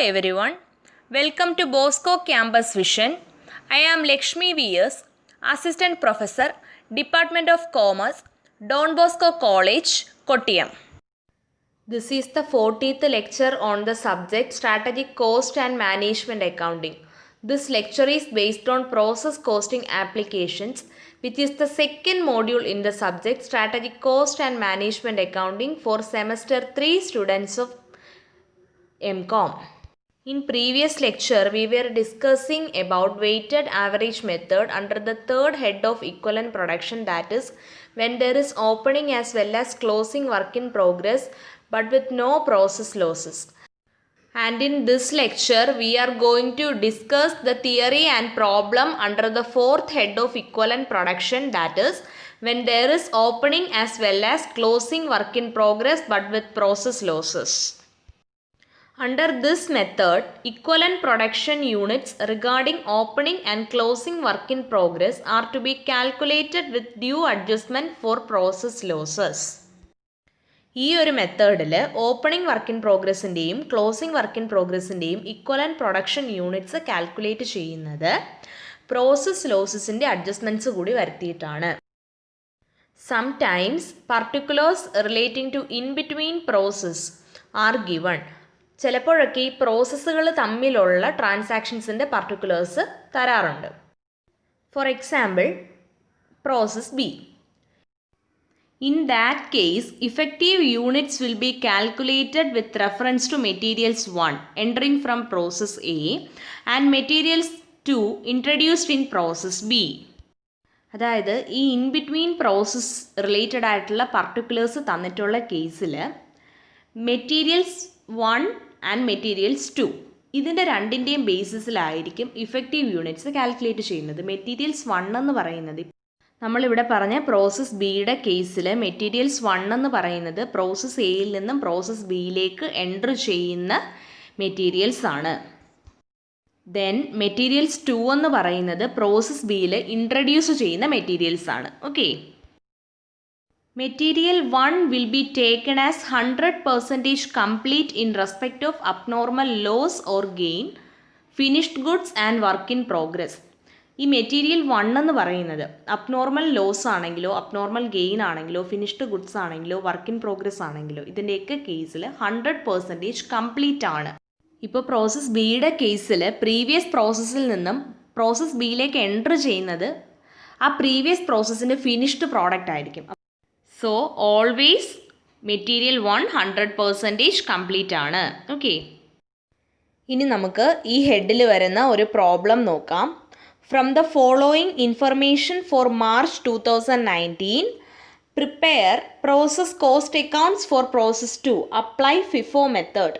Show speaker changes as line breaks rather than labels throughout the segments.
everyone, welcome to Bosco Campus Vision. I am Lakshmi V.S., Assistant Professor, Department of Commerce, Don Bosco College, Kottayam. This is the 40th lecture on the subject Strategic Cost and Management Accounting. This lecture is based on Process Costing Applications, which is the second module in the subject Strategic Cost and Management Accounting for Semester 3 students of MCOM. In previous lecture, we were discussing about weighted average method under the third head of equivalent production, that is, when there is opening as well as closing work in progress but with no process losses. And in this lecture, we are going to discuss the theory and problem under the fourth head of equivalent production, that is, when there is opening as well as closing work in progress but with process losses. Under this method, equivalent production units regarding opening and closing work in progress are to be calculated with due adjustment for process losses. ഈ ഒരു മെത്തേഡിൽ opening work in പ്രോഗ്രസിൻ്റെയും closing work in പ്രോഗ്രസിൻ്റെയും equivalent production units calculate ചെയ്യുന്നത് process ലോസസിൻ്റെ adjustments കൂടി വരുത്തിയിട്ടാണ്. Sometimes particulars relating to in between process are given. ചിലപ്പോഴൊക്കെ ഈ പ്രോസസ്സുകൾ തമ്മിലുള്ള ട്രാൻസാക്ഷൻസിൻ്റെ പർട്ടിക്കുലേഴ്സ് തരാറുണ്ട്. For example, process B. In that case, effective units will be calculated with reference to materials 1 entering from process A and materials 2 introduced in process B. അതായത് ഈ in between process related ആയിട്ടുള്ള particulars തന്നിട്ടുള്ള കേസിൽ materials 1 and materials 2 ഇതിൻ്റെ രണ്ടിൻ്റെയും ബേസിസിലായിരിക്കും effective units calculate ചെയ്യുന്നത്. Materials 1 എന്ന് പറയുന്നത് നമ്മളിവിടെ പറഞ്ഞ പ്രോസസ് ബിയുടെ കേസിൽ മെറ്റീരിയൽസ് 1 എന്ന് പറയുന്നത് പ്രോസസ് എയിൽ നിന്നും പ്രോസസ് ബിയിലേക്ക് എൻറ്റർ ചെയ്യുന്ന മെറ്റീരിയൽസ് ആണ്. ദെൻ മെറ്റീരിയൽസ് 2 എന്ന് പറയുന്നത് പ്രോസസ് ബിയിൽ ഇൻട്രൊഡ്യൂസ് ചെയ്യുന്ന മെറ്റീരിയൽസ് ആണ്. Okay, material 1 will be taken as 100% complete in respect of abnormal loss or gain, finished goods and work in progress. ഈ മെറ്റീരിയൽ 1 എന്ന് പറയുന്നത് അബ്നോർമൽ ലോസ് ആണെങ്കിലോ അബ്നോർമൽ ഗെയിൻ ആണെങ്കിലോ ഫിനിഷ്ഡ് ഗുഡ്സ് ആണെങ്കിലോ വർക്ക് ഇൻ പ്രോഗ്രസ് ആണെങ്കിലോ ഇതിൻ്റെയൊക്കെ കേസിൽ 100% കംപ്ലീറ്റ് ആണ്. ഇപ്പോൾ പ്രോസസ് ബിയുടെ കേസിൽ പ്രീവിയസ് പ്രോസസ്സിൽ നിന്നും പ്രോസസ് ബിയിലേക്ക് എൻറ്റർ ചെയ്യുന്നത് ആ പ്രീവിയസ് പ്രോസസ്സിൻ്റെ ഫിനിഷ്ഡ് പ്രോഡക്റ്റ് ആയിരിക്കും. സോ ഓൾവേസ് മെറ്റീരിയൽ 1 100% കംപ്ലീറ്റ് ആണ്. ഓക്കെ, ഇനി നമുക്ക് ഈ ഹെഡിൽ വരുന്ന ഒരു പ്രോബ്ലം നോക്കാം. From the following information for March 2019, prepare process cost accounts for process 2. Apply FIFO method.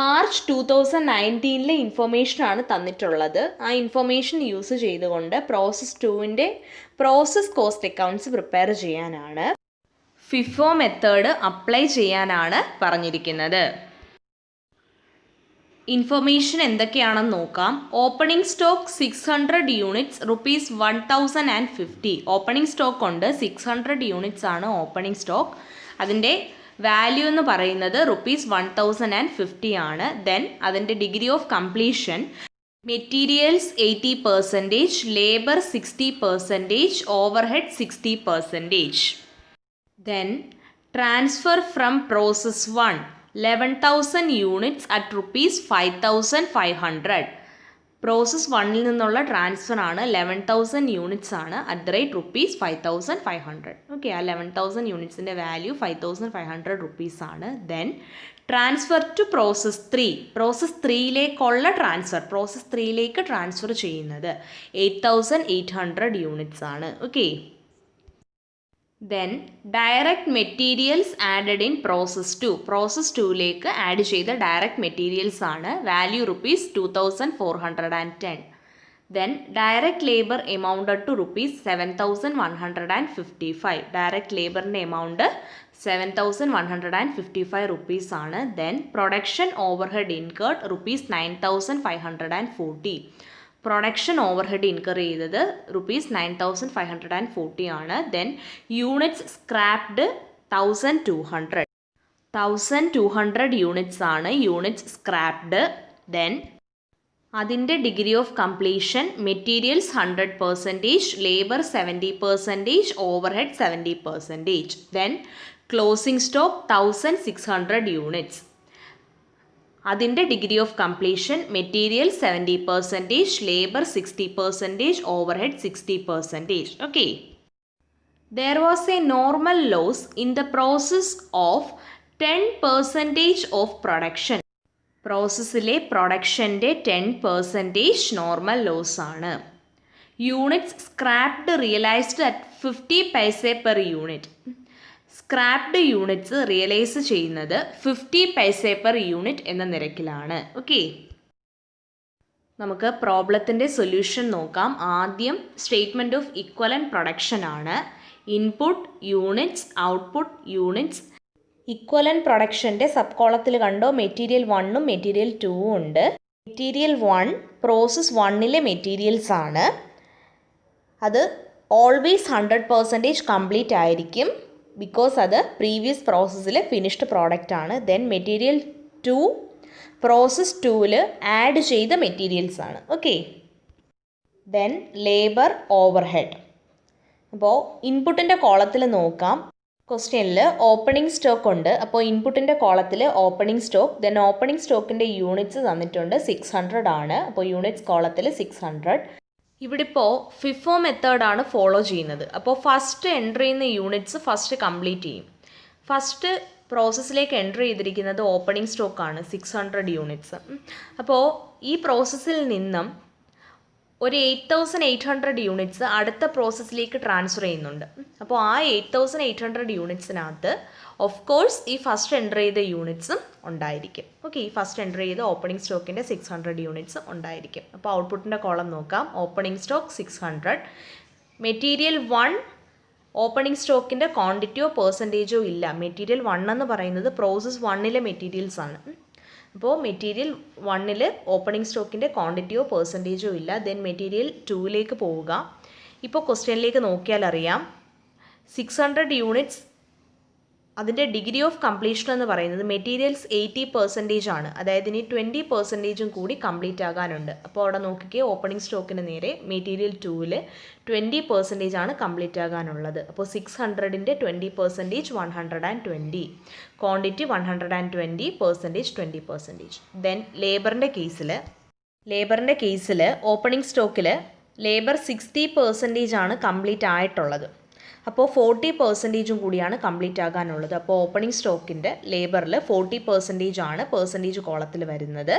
March 2019 ഇൻഫർമേഷനാണ് തന്നിട്ടുള്ളത്. ആ ഇൻഫർമേഷൻ യൂസ് ചെയ്തുകൊണ്ട് പ്രോസസ് 2ൻ്റെ പ്രോസസ് കോസ്റ്റ് അക്കൗണ്ട്സ് പ്രിപ്പയർ ചെയ്യാനാണ്, ഫിഫോ മെത്തേഡ് അപ്ലൈ ചെയ്യാനാണ് പറഞ്ഞിരിക്കുന്നത്. ഇൻഫർമേഷൻ എന്തൊക്കെയാണെന്ന് നോക്കാം. Opening stock 600 units rupees 1050. Opening stock ഉണ്ട്, 600 യൂണിറ്റ്സ് ആണ് ഓപ്പണിംഗ് സ്റ്റോക്ക്. അതിൻ്റെ വാല്യൂ എന്ന് പറയുന്നത് റുപ്പീസ് 1050 ആണ്. ദെൻ അതിൻ്റെ degree of completion materials 80%, labour 60%, overhead 60%. Then transfer from process 1 11,000 units at rupees 5,500. Process 1ൽ നിന്നുള്ള ട്രാൻസ്ഫർ ആണ് 11,000 യൂണിറ്റ്സ് ആണ് at the rate rupees 5,500. Okay, ആ 11,000 യൂണിറ്റ്സിൻ്റെ വാല്യൂ 5,500 റുപ്പീസ് ആണ്. Then transfer to process 3. Process 3യിലേക്കുള്ള ട്രാൻസ്ഫർ, പ്രോസസ് 3യിലേക്ക് ട്രാൻസ്ഫർ ചെയ്യുന്നത് 8,800 യൂണിറ്റ്സ് ആണ്. Okay, then direct materials added in process 2. Process 2ലേക്ക് ആഡ് ചെയ്ത ഡയറക്റ്റ് മെറ്റീരിയൽസ് ആണ്, value rupees 2,410. Then direct labour amounted to rupees 7,155. Direct ലേബറിൻ്റെ amount 7,155 rupees ആണ്. Then production overhead incurred rupees 9,540. Production overhead incur ചെയ്തത് rupees 9,540 ആണ്. Then units scrapped 1,200 units ആണ് units scrapped. Then അതിൻ്റെ degree of completion materials 100%, labour 70%, overhead 70%. Then closing stock 1600 units. അതിൻ്റെ degree of completion material 70%, labour 60%, overhead 60%. Okay. There was a normal loss in the process of 10% of production. പ്രോസസ്സിലെ പ്രൊഡക്ഷൻ്റെ 10% normal loss ആണ്. Units scrapped realised at 50 paise per unit. Scrapped units realise ചെയ്യുന്നത് 50 paise per unit എന്ന നിരക്കിലാണ്. Okay. നമുക്ക് പ്രോബ്ലത്തിൻ്റെ solution നോക്കാം. ആദ്യം statement of equivalent production ആണ്. Input units, output units. Equivalent പ്രൊഡക്ഷൻ്റെ സബ് കോളത്തിൽ കണ്ടോ മെറ്റീരിയൽ 1ഉം മെറ്റീരിയൽ 2ഉം ഉണ്ട്. മെറ്റീരിയൽ 1 പ്രോസസ് 1ലെ മെറ്റീരിയൽസ് ആണ്. അത് ഓൾവേസ് 100% കംപ്ലീറ്റ് ആയിരിക്കും, ബിക്കോസ് അത് പ്രീവിയസ് പ്രോസസ്സിലെ ഫിനിഷ്ഡ് പ്രോഡക്റ്റ് ആണ്. ദെൻ മെറ്റീരിയൽ 2 പ്രോസസ് 2ൽ ആഡ് ചെയ്ത മെറ്റീരിയൽസ് ആണ്. ഓക്കെ. Then labour, overhead. അപ്പോൾ ഇൻപുട്ടിൻ്റെ കോളത്തിൽ നോക്കാം. ക്വസ്റ്റ്യനിൽ ഓപ്പണിംഗ് സ്റ്റോക്ക് ഉണ്ട്. അപ്പോൾ ഇൻപുട്ടിൻ്റെ കോളത്തിൽ ഓപ്പണിംഗ് സ്റ്റോക്ക്, ദെൻ ഓപ്പണിംഗ് സ്റ്റോക്കിൻ്റെ യൂണിറ്റ്സ് തന്നിട്ടുണ്ട് 600 ആണ്. അപ്പോൾ യൂണിറ്റ്സ് കോളത്തിൽ 600. ഇവിടെ ഇപ്പോൾ ഫിഫോ മെത്തേഡാണ് ഫോളോ ചെയ്യുന്നത്. അപ്പോൾ ഫസ്റ്റ് എൻ്റർ ചെയ്യുന്ന യൂണിറ്റ്സ് ഫസ്റ്റ് കംപ്ലീറ്റ് ചെയ്യും. ഫസ്റ്റ് പ്രോസസ്സിലേക്ക് എൻ്റർ ചെയ്തിരിക്കുന്നത് ഓപ്പണിംഗ് സ്റ്റോക്കാണ് 600 യൂണിറ്റ്സ്. അപ്പോൾ ഈ പ്രോസസ്സിൽ നിന്നും ഒരു 8800 യൂണിറ്റ്സ് അടുത്ത പ്രോസസ്സിലേക്ക് ട്രാൻസ്ഫർ ചെയ്യുന്നുണ്ട്. അപ്പോൾ ആ 8800 യൂണിറ്റ്സിനകത്ത് ഓഫ് കോഴ്സ് ഈ ഫസ്റ്റ് എൻ്റർ ചെയ്ത യൂണിറ്റ്സും ഉണ്ടായിരിക്കും. ഓക്കെ. ഈ ഫസ്റ്റ് എൻ്റർ ചെയ്ത ഓപ്പണിംഗ് സ്റ്റോക്കിൻ്റെ 600 യൂണിറ്റ്സ് ഉണ്ടായിരിക്കും. അപ്പോൾ ഔട്ട്പുട്ടിൻ്റെ കോളം നോക്കാം. Opening stock 600. മെറ്റീരിയൽ 1 ഓപ്പണിംഗ് സ്റ്റോക്കിൻ്റെ ക്വാണ്ടിറ്റിയോ പെർസെൻറ്റേജോ ഇല്ല. മെറ്റീരിയൽ 1 എന്ന് പറയുന്നത് പ്രോസസ് 1ലെ മെറ്റീരിയൽസ് ആണ്. അപ്പോൾ മെറ്റീരിയൽ 1ൽ ഓപ്പണിംഗ് സ്റ്റോക്കിൻ്റെ ക്വാണ്ടിറ്റിയോ പെർസെൻറ്റേജോ ഇല്ല. ദെൻ മെറ്റീരിയൽ 2ലേക്ക് പോവുക. ഇപ്പോൾ ക്വസ്റ്റ്യനിലേക്ക് നോക്കിയാൽ അറിയാം 600 യൂണിറ്റ്സ് അതിൻ്റെ ഡിഗ്രി ഓഫ് കംപ്ലീഷൻ എന്ന് പറയുന്നത് മെറ്റീരിയൽസ് 80% ആണ്. അതായത് ഇനി 20% കൂടി കംപ്ലീറ്റ് ആകാനുണ്ട്. അപ്പോൾ അവിടെ നോക്കിക്കേ, ഓപ്പണിംഗ് സ്റ്റോക്കിന് നേരെ മെറ്റീരിയൽ 2ൽ 20% ആണ് കംപ്ലീറ്റ് ആകാനുള്ളത്. അപ്പോൾ 600ൻ്റെ 20% 120, ക്വാണ്ടിറ്റി 120, പെർസെൻറ്റേജ് 20%. ദെൻ ലേബറിൻ്റെ കേസിൽ ഓപ്പണിംഗ് സ്റ്റോക്കിൽ ലേബർ 60% ആണ് കംപ്ലീറ്റ് ആയിട്ടുള്ളത്. അപ്പോൾ 40% കൂടിയാണ് കംപ്ലീറ്റ് ആകാനുള്ളത്. അപ്പോൾ ഓപ്പണിംഗ് സ്റ്റോക്കിൻ്റെ ലേബറിൽ 40% ആണ് പെർസെൻറ്റേജ് കോളത്തിൽ വരുന്നത്.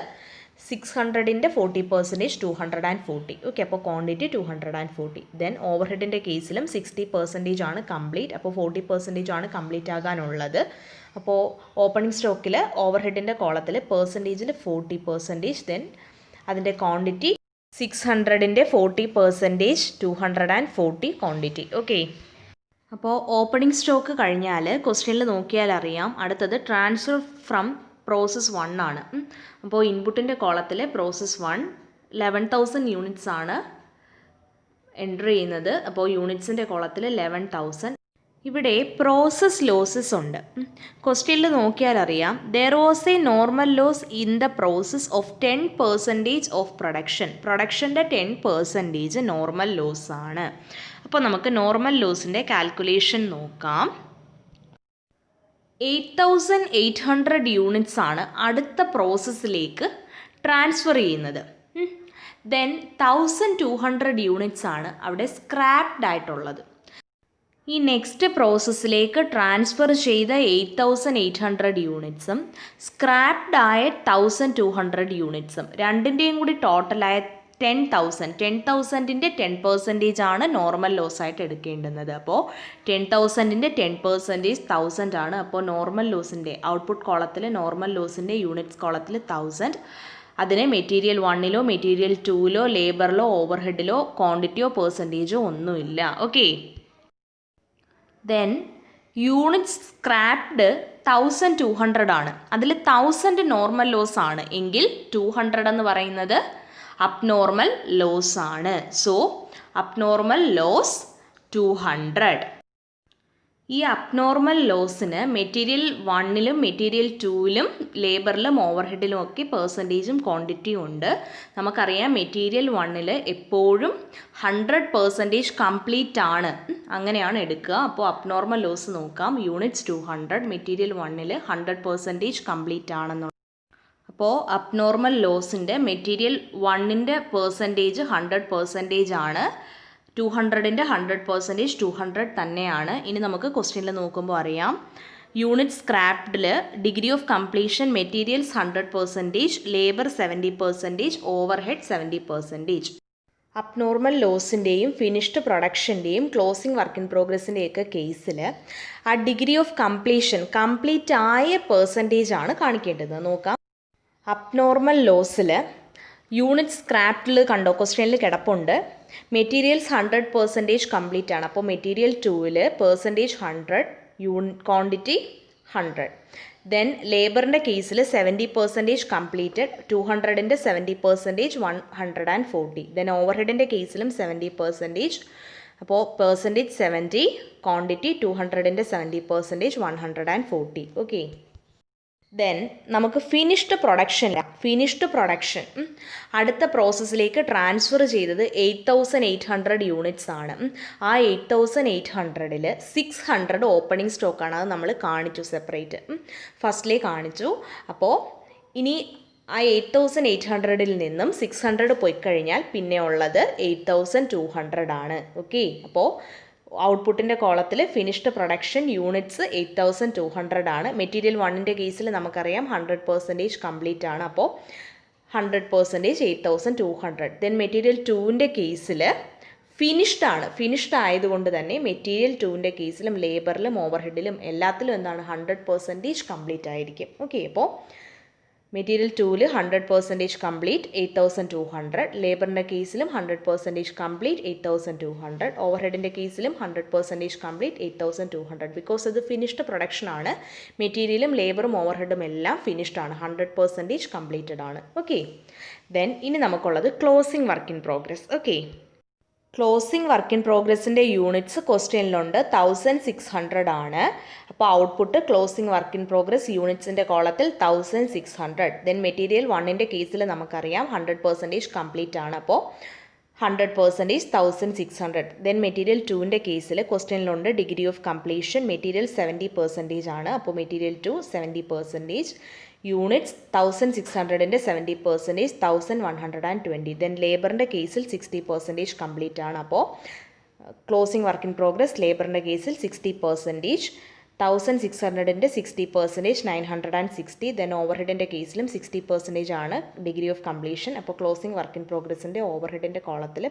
600ൻ്റെ 40% 240. ഓക്കെ. അപ്പോൾ ക്വാണ്ടിറ്റി 240. ദെൻ ഓവർഹെഡിൻ്റെ കേസിലും 60% ആണ് കംപ്ലീറ്റ്. അപ്പോൾ 40% ആണ് കംപ്ലീറ്റ് ആകാനുള്ളത്. അപ്പോൾ ഓപ്പണിംഗ് സ്റ്റോക്കിൽ ഓവർഹെഡിൻ്റെ കോളത്തിൽ പെർസെൻറ്റേജിൽ 40%. ദെൻ അതിൻ്റെ ക്വാണ്ടിറ്റി 600ൻ്റെ 40% 240 ക്വാണ്ടിറ്റി. ഓക്കെ. അപ്പോൾ ഓപ്പണിംഗ് സ്റ്റോക്ക് കഴിഞ്ഞാൽ ക്വസ്റ്റ്യനിൽ നോക്കിയാൽ അറിയാം അടുത്തത് ട്രാൻസ്ഫർ ഫ്രം പ്രോസസ് 1 ആണ്. അപ്പോൾ ഇൻപുട്ടിൻ്റെ കോളത്തിൽ പ്രോസസ് 1 11,000 യൂണിറ്റ്സ് ആണ് എൻ്റർ ചെയ്യുന്നത്. അപ്പോൾ യൂണിറ്റ്സിൻ്റെ കോളത്തിൽ 11,000. ഇവിടെ പ്രോസസ് ലോസസ് ഉണ്ട്. ക്വസ്റ്റ്യനിൽ നോക്കിയാൽ അറിയാം there was a normal loss in the process of 10% of പ്രൊഡക്ഷൻ്റെ 10% നോർമൽ ലോസ് ആണ്. അപ്പോൾ നമുക്ക് നോർമൽ ലോസിൻ്റെ കാൽക്കുലേഷൻ നോക്കാം. 8800 യൂണിറ്റ്സ് ആണ് അടുത്ത പ്രോസസ്സിലേക്ക് ട്രാൻസ്ഫർ ചെയ്യുന്നത്. ദെൻ 1200 യൂണിറ്റ്സ് ആണ് അവിടെ സ്ക്രാപ്ഡ് ആയിട്ടുള്ളത്. ഈ നെക്സ്റ്റ് പ്രോസസ്സിലേക്ക് ട്രാൻസ്ഫർ ചെയ്ത 8800 യൂണിറ്റ്സും സ്ക്രാപ്ഡ് ആയ 1200 യൂണിറ്റ്സും രണ്ടിൻ്റെയും കൂടി ടോട്ടലായ 10,000ൻ്റെ 10% ആണ് നോർമൽ ലോസ് ആയിട്ട് എടുക്കേണ്ടുന്നത്. അപ്പോൾ 10,000ൻ്റെ 10% 1000 ആണ്. അപ്പോൾ നോർമൽ ലോസിൻ്റെ ഔട്ട്പുട്ട് കോളത്തിൽ നോർമൽ ലോസിൻ്റെ യൂണിറ്റ്സ് കോളത്തിൽ 1000. അതിനെ മെറ്റീരിയൽ 1ലോ മെറ്റീരിയൽ 2ലോ ലേബറിലോ ഓവർഹെഡിലോ ക്വാണ്ടിറ്റിയോ പെർസെൻറ്റേജോ ഒന്നുമില്ല. ഓക്കെ. ദെൻ യൂണിറ്റ്സ് സ്ക്രാപ്ഡ് 1200 ആണ്. അതിൽ 1000 നോർമൽ ലോസ് ആണ് എങ്കിൽ 200 എന്ന് പറയുന്നത് അബ്നോർമൽ ലോസ് ആണ്. So abnormal loss 200. ഈ അബ്നോർമൽ ലോസിന് മെറ്റീരിയൽ 1-ലും മെറ്റീരിയൽ 2-ലും ലേബറിലും ഓവർഹെഡിലും ഒക്കെ പെർസെൻറ്റേജും ക്വാണ്ടിറ്റിയും ഉണ്ട്. നമുക്കറിയാം മെറ്റീരിയൽ 1-ൽ എപ്പോഴും 100% കംപ്ലീറ്റ് ആണ്, അങ്ങനെയാണ് എടുക്കുക. അപ്പോൾ അബ്നോർമൽ ലോസ് നോക്കാം. യൂണിറ്റ്സ് 200, മെറ്റീരിയൽ 1-ൽ 100% കംപ്ലീറ്റ് ആണെന്നുള്ള. അപ്പോൾ അബ്നോർമൽ ലോസിൻ്റെ മെറ്റീരിയൽ 1-ൻ്റെ പെർസെൻറ്റേജ് 100% ആണ്. 200-ൻ്റെ 100% 200 തന്നെയാണ്. ഇനി നമുക്ക് ക്വസ്റ്റ്യനിൽ നോക്കുമ്പോൾ അറിയാം. യൂണിറ്റ് സ്ക്രാപ്ഡിൽ degree of completion materials 100%, labour 70%, overhead 70%. Abnormal ലോസിൻ്റെയും ഫിനിഷ്ഡ് പ്രൊഡക്ഷൻ്റെയും ക്ലോസിംഗ് വർക്ക് ഇൻ പ്രോഗ്രസിൻ്റെയൊക്കെ കേസിൽ ആ ഡിഗ്രി ഓഫ് കംപ്ലീഷൻ കംപ്ലീറ്റ് ആയ പെർസെൻറ്റേജ് ആണ് കാണിക്കേണ്ടത്. നോക്കാം. അബ്നോർമൽ ലോസിൽ യൂണിറ്റ് സ്ക്രാപ്ഡിൽ കണ്ടോ, ക്വസ്റ്റ്യനിൽ കിടപ്പുണ്ട്. മെറ്റീരിയൽസ് 100% കംപ്ലീറ്റ് ആണ്. അപ്പോൾ മെറ്റീരിയൽ 2-ൽ പെർസെൻറ്റേജ് 100, ക്വാണ്ടിറ്റി 100. ദെൻ ലേബറിൻ്റെ കേസിൽ 70% കംപ്ലീറ്റഡ്, 200-ൻ്റെ 70% 140. ദെൻ ഓവർഹെഡിൻ്റെ കേസിലും 70%. അപ്പോൾ പെർസെൻറ്റേജ് 70, ക്വാണ്ടിറ്റി 200-ൻ്റെ 70% 140. ഓക്കെ. ദെൻ നമുക്ക് ഫിനിഷ്ഡ് പ്രൊഡക്ഷൻ അടുത്ത പ്രോസസ്സിലേക്ക് ട്രാൻസ്ഫർ ചെയ്തത് 8800 യൂണിറ്റ്സ് ആണ്. ആ 8800-ൽ 600 ഓപ്പണിംഗ് സ്റ്റോക്കാണ്. അത് നമ്മൾ കാണിച്ചു സെപ്പറേറ്റ്, ഫസ്റ്റിലേ കാണിച്ചു. അപ്പോൾ ഇനി ആ 8800-ൽ നിന്നും 600 പോയി കഴിഞ്ഞാൽ പിന്നെ ഉള്ളത് 8200 ആണ്. ഓക്കെ. അപ്പോൾ ഔട്ട്പുട്ടിൻ്റെ കോളത്തിൽ ഫിനിഷ്ഡ് പ്രൊഡക്ഷൻ യൂണിറ്റ്സ് 8200 ആണ്. മെറ്റീരിയൽ 1-ൻ്റെ കേസിൽ നമുക്കറിയാം 100% കംപ്ലീറ്റ് ആണ്. അപ്പോൾ 100% 8200. ദെൻ മെറ്റീരിയൽ 2-ൻ്റെ കേസിൽ ഫിനിഷ്ഡ് ആയതുകൊണ്ട് തന്നെ മെറ്റീരിയൽ 2-ൻ്റെ കേസിലും ലേബറിലും ഓവർഹെഡിലും എല്ലാത്തിലും എന്താണ് 100% കംപ്ലീറ്റ് ആയിരിക്കും. ഓക്കെ. അപ്പോൾ മെറ്റീരിയൽ 2-ൽ 100% കംപ്ലീറ്റ് 8200, ലേബറിൻ്റെ കേസിലും 100% കംപ്ലീറ്റ് 8200, ഓവർഹെഡിൻ്റെ കേസിലും 100% കംപ്ലീറ്റ് 8200. ബിക്കോസ് ഇത് ഫിനിഷ്ഡ് പ്രൊഡക്ഷൻ ആണ്. മെറ്റീരിയലും ലേബറും ഓവർഹെഡും എല്ലാം ഫിനിഷ്ഡ് ആണ്, 100% കംപ്ലീറ്റഡ് ആണ്. ഓക്കെ. ദെൻ ഇനി നമുക്കുള്ളത് closing work in progress. Okay. Closing work in പ്രോഗ്രസിൻ്റെ യൂണിറ്റ്സ് ക്വസ്റ്റ്യനിലുണ്ട് 1600 ആണ്. അപ്പോൾ output closing work in progress യൂണിറ്റ്സിൻ്റെ കോളത്തിൽ 1600. ദെൻ മെറ്റീരിയൽ 1-ൻ്റെ കേസിൽ നമുക്കറിയാം 100% കംപ്ലീറ്റ് ആണ്. അപ്പോൾ 100% 1600. ദെൻ മെറ്റീരിയൽ 2-ൻ്റെ കേസിൽ ക്വസ്റ്റ്യനിലുണ്ട് ഡിഗ്രി ഓഫ് കംപ്ലീഷൻ മെറ്റീരിയൽ 70% ആണ്. അപ്പോൾ മെറ്റീരിയൽ 2 70%. യൂണിറ്റ്സ് 1600-ൻ്റെ 70% 1120. ദെൻ ലേബറിൻ്റെ കേസിൽ 60% കംപ്ലീറ്റ് ആണ്. അപ്പോൾ ക്ലോസിംഗ് വർക്ക് ഇൻ പ്രോഗ്രസ് ലേബറിൻ്റെ കേസിൽ 60%, 1600-ൻ്റെ 60% 960. ദെൻ ഓവർഹെഡിൻ്റെ കേസിലും 60% ആണ് ഡിഗ്രി ഓഫ് കംപ്ലീഷൻ. അപ്പോൾ ക്ലോസിംഗ് വർക്ക് ഇൻ പ്രോഗ്രസിൻ്റെ ഓവർഹെഡിൻ്റെ കോളത്തിൽ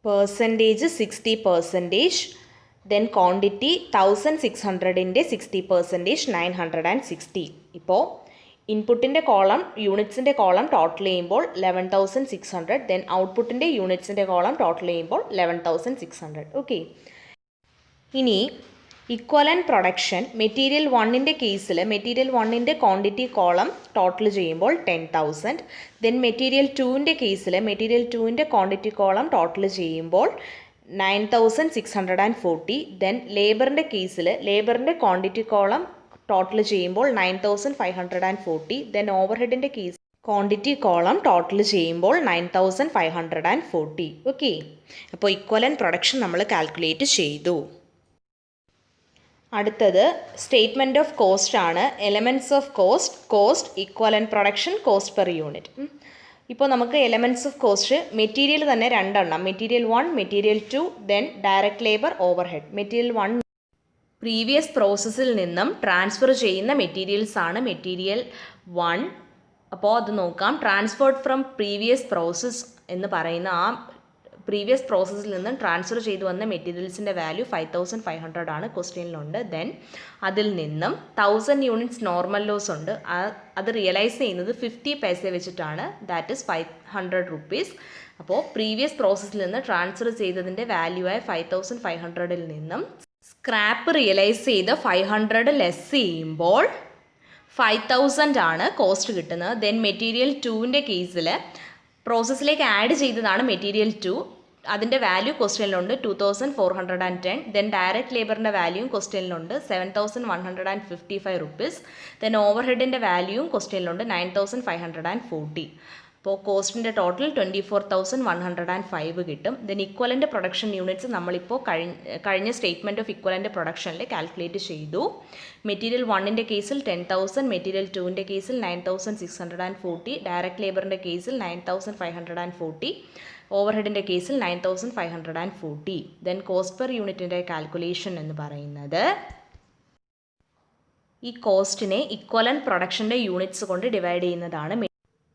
പെർസെൻറ്റേജ് 60%. ദെൻ ക്വാണ്ടിറ്റി 1600-ൻ്റെ 60% 960. ഇപ്പോൾ ഇൻപുട്ടിൻ്റെ കോളം യൂണിറ്റ്സിൻ്റെ കോളം ടോട്ടൽ ചെയ്യുമ്പോൾ 11600. ദെൻ ഔട്ട്പുട്ടിൻ്റെ യൂണിറ്റ്സിൻ്റെ കോളം ടോട്ടൽ ചെയ്യുമ്പോൾ 11600. ഓക്കെ. ഇനി ഇക്വലൻറ്റ് പ്രൊഡക്ഷൻ മെറ്റീരിയൽ 1-ൻ്റെ കേസിൽ മെറ്റീരിയൽ 1-ൻ്റെ ക്വാണ്ടിറ്റി കോളം ടോട്ടൽ ചെയ്യുമ്പോൾ 10,000. ദെൻ മെറ്റീരിയൽ 2-ൻ്റെ കേസിൽ മെറ്റീരിയൽ 2-ൻ്റെ ക്വാണ്ടിറ്റി കോളം ടോട്ടൽ ചെയ്യുമ്പോൾ 9640. ദെൻ ലേബറിൻ്റെ കേസിൽ ലേബറിൻ്റെ ക്വാണ്ടിറ്റി കോളം ടോട്ടൽ ചെയ്യുമ്പോൾ 9540. ദെൻ ഓവർഹെഡിൻ്റെ കേസ് ക്വാണ്ടിറ്റി കോളം ടോട്ടൽ ചെയ്യുമ്പോൾ 9540. ഓക്കെ. അപ്പോൾ ഇക്വലൻറ്റ് പ്രൊഡക്ഷൻ നമ്മൾ കാൽക്കുലേറ്റ് ചെയ്തു. അടുത്തത് സ്റ്റേറ്റ്മെൻറ്റ് ഓഫ് കോസ്റ്റ് ആണ്. Elements of cost, equivalent production, cost per unit. ഇപ്പോൾ നമുക്ക് എലമെൻറ്റ്സ് ഓഫ് കോസ്റ്റ് മെറ്റീരിയൽ തന്നെ 2 എണ്ണം, material 1, material 2, then direct labour, overhead. Material 1 previous പ്രോസസ്സിൽ നിന്നും ട്രാൻസ്ഫർ ചെയ്യുന്ന മെറ്റീരിയൽസ് ആണ് മെറ്റീരിയൽ 1. അപ്പോൾ അത് നോക്കാം. ട്രാൻസ്ഫേർഡ് ഫ്രം പ്രീവിയസ് പ്രോസസ്സ് എന്ന് പറയുന്ന ആ പ്രീവിയസ് പ്രോസസ്സിൽ നിന്നും ട്രാൻസ്ഫർ ചെയ്തു വന്ന മെറ്റീരിയൽസിൻ്റെ വാല്യൂ 5500 ആണ്, ക്വസ്റ്റ്യനിലുണ്ട്. ദെൻ അതിൽ നിന്നും 1000 യൂണിറ്റ്സ് നോർമൽ ലോസ് ഉണ്ട്. അത് റിയലൈസ് ചെയ്യുന്നത് 50 പൈസ വെച്ചിട്ടാണ്, ദാറ്റ് ഇസ് 500 റുപ്പീസ്. അപ്പോൾ പ്രീവിയസ് പ്രോസസ്സിൽ നിന്ന് ട്രാൻസ്ഫർ ചെയ്തതിൻ്റെ വാല്യൂ ആയ 5500-ൽ നിന്നും സ്ക്രാപ്പ് റിയലൈസ് ചെയ്ത് 500 ലെസ് ചെയ്യുമ്പോൾ 5000 ആണ് കോസ്റ്റ് കിട്ടുന്നത്. ദെൻ മെറ്റീരിയൽ 2-ൻ്റെ കേസിൽ പ്രോസസ്സിലേക്ക് ആഡ് ചെയ്തതാണ് മെറ്റീരിയൽ 2, അതിൻ്റെ വാല്യൂ ക്വസ്റ്റ്യനിലുണ്ട് 2410. ദെൻ ഡയറക്റ്റ് ലേബറിൻ്റെ വാല്യൂയും ക്വസ്റ്റ്യനിലുണ്ട് 7155 റുപ്പീസ്. ദെൻ ഓവർ ഹെഡിൻ്റെ വാല്യൂയും ക്വസ്റ്റ്യനിലുണ്ട് 9540. അപ്പോൾ കോസ്റ്റിൻ്റെ ടോട്ടൽ 24,105 കിട്ടും. ദെൻ ഇക്വലൻ്റ് പ്രൊഡക്ഷൻ യൂണിറ്റ്സ് നമ്മളിപ്പോൾ കഴിഞ്ഞ സ്റ്റേറ്റ്മെൻറ്റ് ഓഫ് ഇക്വലൻ്റ് പ്രൊഡക്ഷനിൽ കാൽക്കുലേറ്റ് ചെയ്തു. മെറ്റീരിയൽ 1ൻ്റെ കേസിൽ 10,000, മെറ്റീരിയൽ 2ൻ്റെ കേസിൽ 9,640, ഡയറക്റ്റ് ലേബറിൻ്റെ കേസിൽ 9,540, ഓവർ ഹെഡിൻ്റെ കേസിൽ 9,540. ദെൻ കോസ്റ്റ് പെർ യൂണിറ്റിൻ്റെ കാൽക്കുലേഷൻ എന്ന് പറയുന്നത് ഈ കോസ്റ്റിനെ ഇക്വലൻ്റ് പ്രൊഡക്ഷൻ്റെ യൂണിറ്റ്സ് കൊണ്ട് ഡിവൈഡ് ചെയ്യുന്നതാണ്.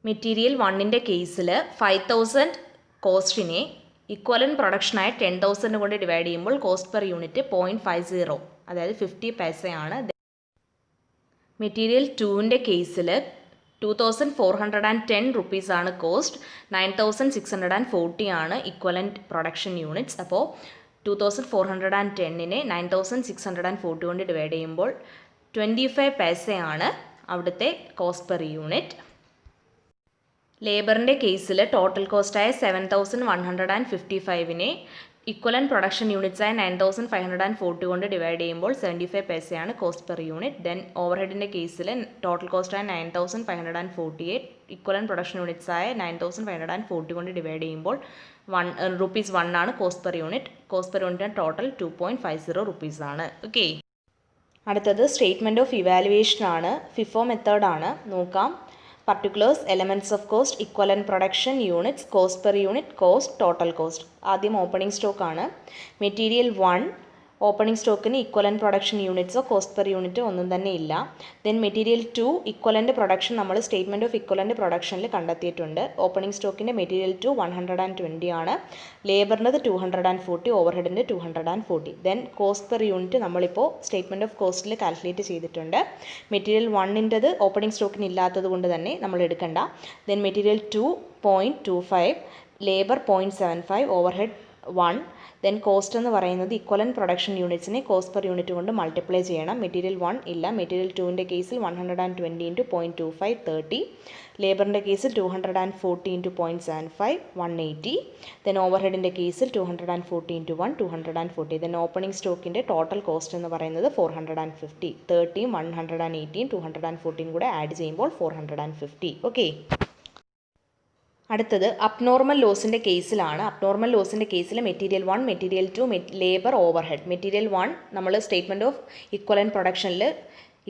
മെറ്റീരിയൽ 1ൻ്റെ കേസിൽ 5,000 കോസ്റ്റിനെ ഇക്വലൻ്റ് പ്രൊഡക്ഷനായ 10,000 കൊണ്ട് ഡിവൈഡ് ചെയ്യുമ്പോൾ കോസ്റ്റ് പെർ യൂണിറ്റ് 0.50, അതായത് 50 പൈസയാണ്. മെറ്റീരിയൽ 2ൻ്റെ കേസിൽ 2,410 റുപ്പീസാണ് കോസ്റ്റ്, 9,640 ആണ് ഇക്വലൻ്റ് പ്രൊഡക്ഷൻ യൂണിറ്റ്സ്. അപ്പോൾ 2,410നെ 9,640 കൊണ്ട് ഡിവൈഡ് ചെയ്യുമ്പോൾ 25 പൈസയാണ് അവിടുത്തെ കോസ്റ്റ് പെർ യൂണിറ്റ്. ലേബറിൻ്റെ കേസിൽ ടോട്ടൽ കോസ്റ്റായ 7,155നെ ഇക്വലൻ്റ് പ്രൊഡക്ഷൻ യൂണിറ്റ്സായ 9,540 കൊണ്ട് ഡിവൈഡ് ചെയ്യുമ്പോൾ 75 പൈസയാണ് cost per unit. Then over ഹെഡിൻ്റെ കേസിൽ ടോട്ടൽ കോസ്റ്റായ 9,548 ഇക്വലൻ്റ് പ്രൊഡക്ഷൻ യൂണിറ്റ്സായ 9,540 കൊണ്ട് ഡിവൈഡ് ചെയ്യുമ്പോൾ ₹1 ആണ് കോസ്റ്റ് പെർ യൂണിറ്റ്. കോസ്റ്റ് പെർ യൂണിറ്റിൻ്റെ ടോട്ടൽ 2.50 റുപ്പീസാണ്. ഓക്കെ, അടുത്തത് സ്റ്റേറ്റ്മെൻറ്റ് ഓഫ് ഇവാലുവേഷൻ ആണ്. ഫിഫോ മെത്തേഡാണ്. നോക്കാം. particulars, elements of cost, equivalent production units, cost per unit, cost, total cost. ആദ്യം ഓപ്പണിംഗ് സ്റ്റോക്ക് ആണ്. മെറ്റീരിയൽ 1 ഓപ്പണിംഗ് സ്റ്റോക്കിന് ഇക്വലൻ്റ് പ്രൊഡക്ഷൻ യൂണിറ്റ്സോ കോസ്റ്റ് പെർ യൂണിറ്റോ ഒന്നും തന്നെ ഇല്ല. ദെൻ മെറ്റീരിയൽ 2 ഇക്വലൻ്റ് പ്രൊഡക്ഷൻ നമ്മൾ സ്റ്റേറ്റ്മെൻറ്റ് ഓഫ് ഇക്വലൻ്റ് പ്രൊഡക്ഷനിൽ കണ്ടെത്തിയിട്ടുണ്ട്. ഓപ്പണിംഗ് സ്റ്റോക്കിൻ്റെ മെറ്റീരിയൽ 2 120 ആണ്, ലേബറിൻ്റെത് 240, ഓവർ ഹെഡിൻ്റെ 240. ദെൻ കോസ്റ്റ് പെർ യൂണിറ്റ് നമ്മളിപ്പോൾ സ്റ്റേറ്റ്മെൻറ്റ് ഓഫ് കോസ്റ്റിൽ കാൽക്കുലേറ്റ് ചെയ്തിട്ടുണ്ട്. മെറ്റീരിയൽ 1ൻ്റെത് ഓപ്പണിംഗ് സ്റ്റോക്കിന് ഇല്ലാത്തത് കൊണ്ട് തന്നെ നമ്മൾ എടുക്കണ്ട. Then material 2 0.25, labour 0.75, overhead 1. Then cost എന്ന് പറയുന്നത് ഇക്വലൻ്റ് പ്രൊഡക്ഷൻ യൂണിറ്റ്സിനെ കോസ്റ്റ് പെർ യൂണിറ്റ് കൊണ്ട് മൾട്ടിപ്ലൈ ചെയ്യണം. മെറ്റീരിയൽ 1 ഇല്ല. മെറ്റീരിയൽ 2ൻ്റെ കേസിൽ 120 × 0.25 30, ലേബറിൻ്റെ കേസിൽ 240 × 0.75 180. ദെൻ ഓവർ ഹെഡിൻ്റെ കേസിൽ 240 × 1 240. ദെൻ ഓപ്പണിംഗ് സ്റ്റോക്കിൻ്റെ ടോട്ടൽ കോസ്റ്റ് എന്ന് പറയുന്നത് 450. 30, 180, 240 കൂടെ ആഡ് ചെയ്യുമ്പോൾ 450. ഓക്കെ, അടുത്തത് അബ്നോർമൽ ലോസിൻ്റെ കേസിലാണ്. അബ്നോർമൽ ലോസിൻ്റെ കേസിൽ material 1, material 2, labour, overhead. Material 1 നമ്മൾ സ്റ്റേറ്റ്മെൻറ്റ് ഓഫ് ഇക്വലൻ്റ് പ്രൊഡക്ഷനിൽ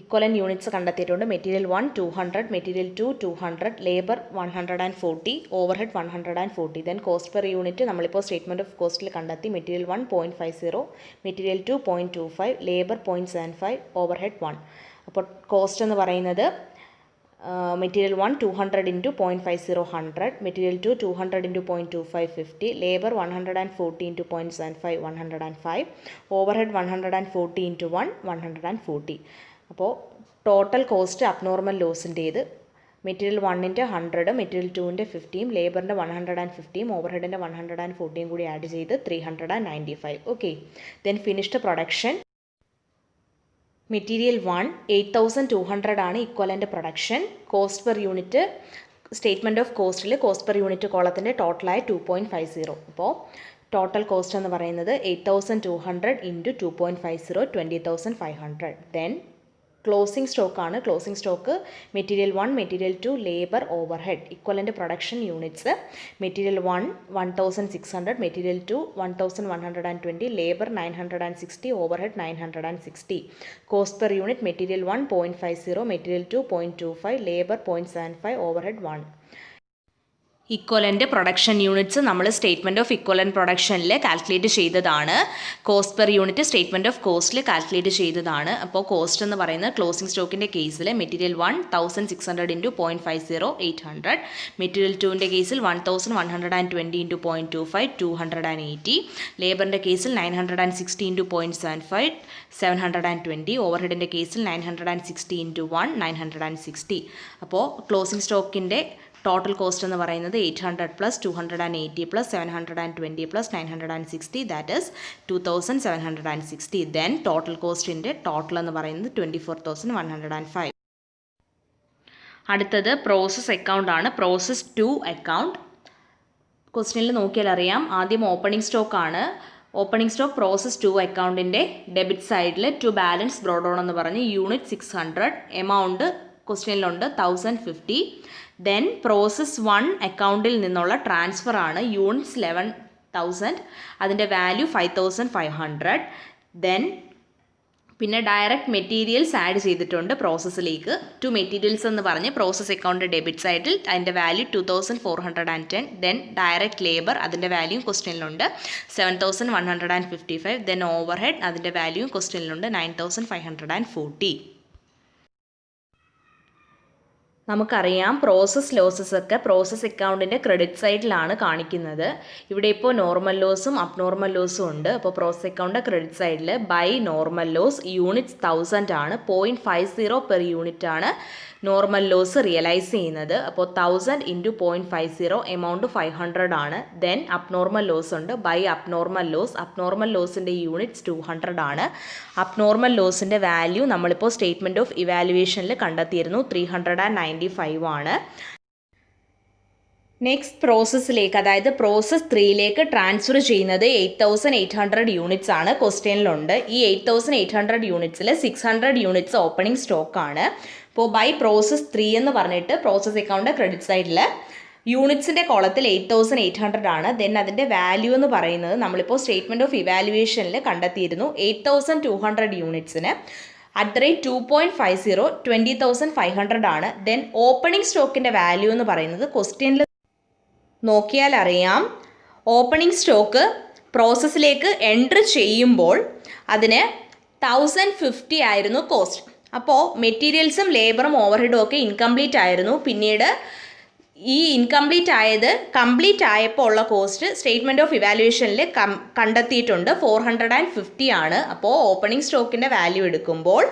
ഇക്വലൻ്റ് യൂണിറ്റ്സ് കണ്ടെത്തിയിട്ടുണ്ട്. Material 1 200, material 2 200, labour 140, overhead 140. Then cost per unit നമ്മളിപ്പോൾ സ്റ്റേറ്റ്മെൻറ്റ് ഓഫ് കോസ്റ്റിൽ കണ്ടെത്തി. Material 1 0.50, material 2 0.25, labour 0.75, overhead 1. അപ്പോൾ കോസ്റ്റ് എന്ന് പറയുന്നത് material 1 200 × 0.50 100, material 2 200 × 0.25 50, labour 140 × 0.75 105, overhead 140 × 1 140. അപ്പോൾ ടോട്ടൽ കോസ്റ്റ് അബ്നോർമൽ ലോസിൻ്റേത് മെറ്റീരിയൽ 1ൻ്റെ 100, മെറ്റീരിയൽ 2ൻ്റെ 50, ലേബറിൻ്റെ 150, ഓവർ ഹെഡിൻ്റെ 140 കൂടി ആഡ് ചെയ്ത് 395. Okay, then finished production. Material 1 8,200 ആണ് equivalent production. Cost per unit statement of കോസ്റ്റിൽ കോസ്റ്റ് പെർ യൂണിറ്റ് കോളത്തിൻ്റെ ടോട്ടലായ 2.50. അപ്പോൾ ടോട്ടൽ കോസ്റ്റ് എന്ന് പറയുന്നത് 8,200 × 2.50 20,500. ദെൻ ക്ലോസിംഗ് സ്റ്റോക്കാണ്. Closing stock material 1, material 2, labour, overhead. Equivalent production units material 1 1,600, material 2 1,120, labour 960, overhead 960. Cost per unit material 1 0.50, material 2 0.25, labour 0.75, overhead 1. Equivalent production units നമ്മൾ statement of equivalent പ്രൊഡക്ഷനിൽ calculate ചെയ്തതാണ്. Cost per unit statement of കോസ്റ്റിൽ calculate ചെയ്തതാണ്. അപ്പോൾ cost എന്ന് പറയുന്നത് closing സ്റ്റോക്കിൻ്റെ കേസിൽ മെറ്റീരിയൽ 1 1,600 × 0.50 800, മെറ്റീരിയൽ 2ൻ്റെ കേസിൽ 1,120 × 0.25 280, ലേബറിൻ്റെ കേസിൽ 960 × 0.75 720, ഓവർ ഹെഡിൻ്റെ കേസിൽ 960 × 1 960. അപ്പോൾ ക്ലോസിംഗ് സ്റ്റോക്കിൻ്റെ ടോട്ടൽ കോസ്റ്റ് എന്ന് പറയുന്നത് 800 + 280 + 720 + 960, ദാറ്റ് ഈസ് 2,760. ദെൻ ടോട്ടൽ കോസ്റ്റിൻ്റെ ടോട്ടൽ എന്ന് പറയുന്നത് 24,105. അടുത്തത് പ്രോസസ് അക്കൗണ്ട് ആണ്. Process 2 account. ക്വസ്റ്റ്യനിൽ നോക്കിയാൽ അറിയാം. ആദ്യം ഓപ്പണിംഗ് സ്റ്റോക്കാണ്. ഓപ്പണിംഗ് സ്റ്റോക്ക് പ്രോസസ് 2 അക്കൗണ്ടിൻ്റെ ഡെബിറ്റ് സൈഡിൽ ടു ബാലൻസ് ബ്രോഡ് ഓൺ എന്ന് പറഞ്ഞ് യൂണിറ്റ് 600, എമൗണ്ട് ക്വസ്റ്റ്യനിലുണ്ട് 1050. ദെൻ പ്രോസസ് 1 അക്കൗണ്ടിൽ നിന്നുള്ള ട്രാൻസ്ഫർ ആണ് യൂണിറ്റ്സ് 11,000, അതിൻ്റെ വാല്യൂ 5,500. ദെൻ പിന്നെ ഡയറക്റ്റ് മെറ്റീരിയൽസ് ആഡ് ചെയ്തിട്ടുണ്ട് പ്രോസസ്സിലേക്ക്. ടു മെറ്റീരിയൽസ് എന്ന് പറഞ്ഞ് പ്രോസസ് അക്കൗണ്ട് ഡെബിറ്റ് സൈഡിൽ അതിൻ്റെ വാല്യൂ 2,410. ദെൻ ഡയറക്റ്റ് ലേബർ അതിൻ്റെ വാല്യൂ ക്വസ്റ്റ്യനിലുണ്ട് 7,155. ദെൻ ഓവർ ഹെഡ് അതിൻ്റെ വാല്യൂ ക്വസ്റ്റ്യനിലുണ്ട് 9,540. നമുക്കറിയാം പ്രോസസ് ലോസസ് ഒക്കെ പ്രോസസ് അക്കൗണ്ടിൻ്റെ ക്രെഡിറ്റ് സൈഡിലാണ് കാണിക്കുന്നത്. ഇവിടെ ഇപ്പോൾ നോർമൽ ലോസും അബ്നോർമൽ ലോസും ഉണ്ട്. അപ്പോൾ പ്രോസസ് അക്കൗണ്ട് ക്രെഡിറ്റ് സൈഡിൽ ബൈ നോർമൽ ലോസ് യൂണിറ്റ്സ് 1000 ആണ്. 0.50 പെർ യൂണിറ്റ് ആണ് നോർമൽ ലോസ് റിയലൈസ് ചെയ്യുന്നത്. അപ്പോൾ 1000 ഇൻറ്റു 0.50 എമൗണ്ട് 500 ആണ്. ദെൻ അബ്നോർമൽ ലോസ് ഉണ്ട് ബൈ അബ്നോർമൽ ലോസ്. അബ്നോർമൽ ലോസിൻ്റെ യൂണിറ്റ്സ് 200 ആണ്. അബ്നോർമൽ ലോസിൻ്റെ വാല്യൂ നമ്മളിപ്പോൾ സ്റ്റേറ്റ്മെൻറ്റ് ഓഫ് ഇവാലുവേഷനിൽ കണ്ടെത്തിയിരുന്നു 395 ആണ്. നെക്സ്റ്റ് പ്രോസസ്സിലേക്ക്, അതായത് പ്രോസസ് 3ലേക്ക് ട്രാൻസ്ഫർ ചെയ്യുന്നത് 8,800 യൂണിറ്റ്സ് ആണ് ക്വസ്റ്റ്യനിലുണ്ട്. ഈ 8,800 യൂണിറ്റ്സിൽ 600 യൂണിറ്റ്സ് ഓപ്പണിംഗ് സ്റ്റോക്കാണ്. അപ്പോൾ ബൈ പ്രോസസ് 3 എന്ന് പറഞ്ഞിട്ട് പ്രോസസ് അക്കൗണ്ട് ക്രെഡിറ്റ് സൈഡിൽ യൂണിറ്റ്സിൻ്റെ കോളത്തിൽ 8,800 ആണ്. ദെൻ അതിൻ്റെ വാല്യൂ എന്ന് പറയുന്നത് നമ്മളിപ്പോൾ സ്റ്റേറ്റ്മെൻറ്റ് ഓഫ് ഇവാലുവേഷനിൽ കണ്ടെത്തിയിരുന്നു 8,200 യൂണിറ്റ്സിന് അറ്റ് റേറ്റ് 2.50 20,500 ആണ്. ദെൻ ഓപ്പണിംഗ് സ്റ്റോക്കിൻ്റെ വാല്യൂ എന്ന് പറയുന്നത് ക്വസ്റ്റ്യനിൽ നോക്കിയാൽ അറിയാം. ഓപ്പണിംഗ് സ്റ്റോക്ക് പ്രോസസ്സിലേക്ക് എൻട്രി ചെയ്യുമ്പോൾ അതിന് 1,050 ആയിരുന്നു കോസ്റ്റ്. അപ്പോൾ മെറ്റീരിയൽസും ലേബറും ഓവർഹെഡും ഒക്കെ ഇൻകംപ്ലീറ്റ് ആയിരുന്നു. പിന്നീട് ഈ ഇൻകംപ്ലീറ്റ് ആയത് കംപ്ലീറ്റ് ആയപ്പോൾ ഉള്ള കോസ്റ്റ് സ്റ്റേറ്റ്മെൻറ്റ് ഓഫ് ഇവാലുവേഷനിൽ കണ്ടെത്തിയിട്ടുണ്ട് 450 ആണ്. അപ്പോൾ ഓപ്പണിംഗ് സ്റ്റോക്കിൻ്റെ വാല്യൂ എടുക്കുമ്പോൾ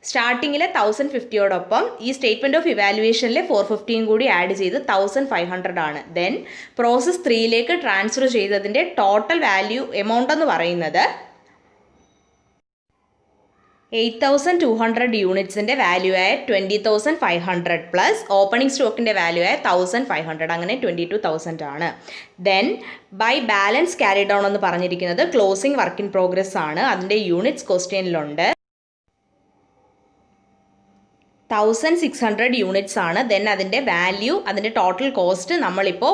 സ്റ്റാർട്ടിങ്ങിലെ 1,050യോടൊപ്പം ഈ സ്റ്റേറ്റ്മെൻറ്റ് ഓഫ് ഇവാലുവേഷനിൽ 450 കൂടി ആഡ് ചെയ്ത് 1,500 ആണ്. ദെൻ പ്രോസസ് 3ലേക്ക് ട്രാൻസ്ഫർ ചെയ്തതിൻ്റെ ടോട്ടൽ വാല്യൂ എമൗണ്ട് എന്ന് പറയുന്നത് 8,200 യൂണിറ്റ്സിൻ്റെ വാല്യൂ ആയ 20,500 പ്ലസ് ഓപ്പണിംഗ് സ്റ്റോക്കിൻ്റെ വാല്യൂ ആയ 1,500, അങ്ങനെ 22,000 ആണ്. Then by balance carry down എന്ന് പറഞ്ഞിരിക്കുന്നത് ക്ലോസിംഗ് വർക്ക് ഇൻ പ്രോഗ്രസ് ആണ്. അതിൻ്റെ യൂണിറ്റ്സ് ക്വസ്റ്റ്യനിലുണ്ട് 1,600 യൂണിറ്റ്സ് ആണ്. ദെൻ അതിൻ്റെ വാല്യൂ, അതിൻ്റെ ടോട്ടൽ കോസ്റ്റ് നമ്മളിപ്പോൾ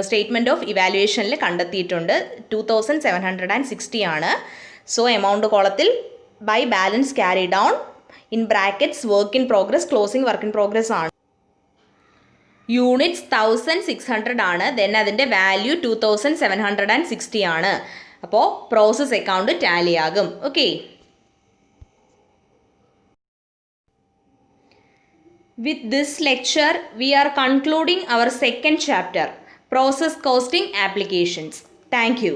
സ്റ്റേറ്റ്മെൻറ്റ് ഓഫ് ഇവാലുവേഷനിൽ കണ്ടെത്തിയിട്ടുണ്ട് 2,760 ആണ്. സോ എമൗണ്ട് കോളത്തിൽ by balance carry down in brackets work in progress closing work in progress ആണ്. യൂണിറ്റ്സ് 1,600 ആണ്. ദെൻ അതിൻ്റെ വാല്യൂ 2,760 ആണ്. അപ്പോൾ പ്രോസസ് അക്കൗണ്ട് ടാലി ആകും. Okay. With this lecture, we are concluding our second chapter, Process Costing Applications. Thank you.